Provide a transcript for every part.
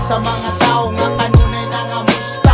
sa mga tao nga kanunay nangamusta.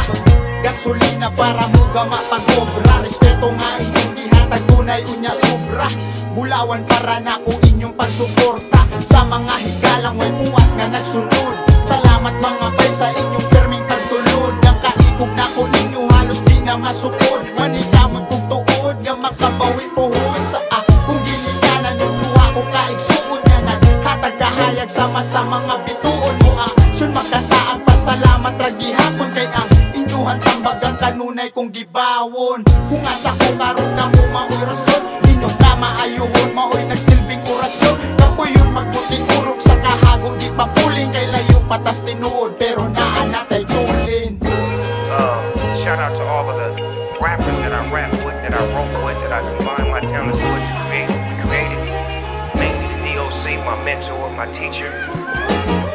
Gasolina para muga mapagobra, respeto nga inyong gihatag tunay unya sobra. Bulawan para nako inyong pagsuporta, sa mga higalang may puwas nga nagsunod. Salamat mga bay sa inyong perming pagtulod. Ang kaikog nako ninyo halos di na masukod. Manikamot kong tuod nga makabawi pohon sa akong ginikanan. Yung duha ko kaigsuon nga naghatag kahayag sama sa mga bituon mo. Sun makasaang pasalamat ra gihapon kay ang inyuhan tambagang kanunay kong gibawon. Kung asa ko karon ka mo maoy rason, inyong kamaayuhon maoy nagsilbing orasyon. Kapoy yun magbuting urok sa kahago di papuling, kay layo patas tinuod pero naanatay tulin. Shout out to all of the rappers that I rap with, that I wrote with, that I combine my talents with to create. Mainly the DOC, my mentor, my teacher.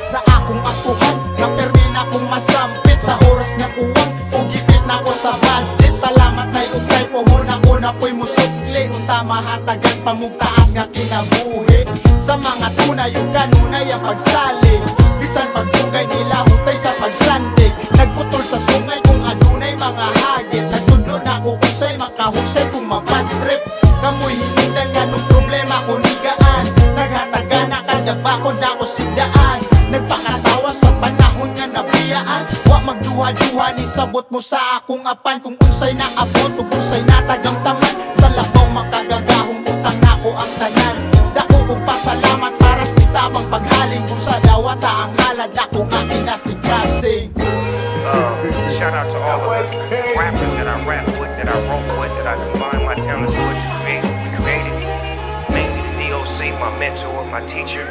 Sa akong akuhan, nga permi na akong masampit. Sa oras nga kuwang, ugipit na ko sa budget. Salamat na iugay, pohon ako na po'y musukli. Unta mahatagan pamugtaas nga kinabuhi. Sa mga tunay, yung kanunay ang pagsalig. Bisan pagdugay nila, hutay sa pagsandig. Nagputol sa sungay kung adunay mga hagit. Nagtudlo na ko kusay, makahusay kung mapadrip. Kamoy hinindan nga nung problema ko nigaan. Naghataga na kada bakod na ko sigdaan. Nagpakatawa sa panahon nga nabiyaan. Wa magduha-duha ni sabot mo sa akong apan. Kung unsay naabot o unsay natagang taman, sa labaw makagagahong utang na ko ang tanan. Dako kong pasalamat para sa titabang paghaling. Kung sa dawata ang halad ako nga kinasing-kasing. Shout out to all of the rappers that I rap with, that I wrote with, that I combine my talents with to create. Mainly the DOC, my mentor, my teacher.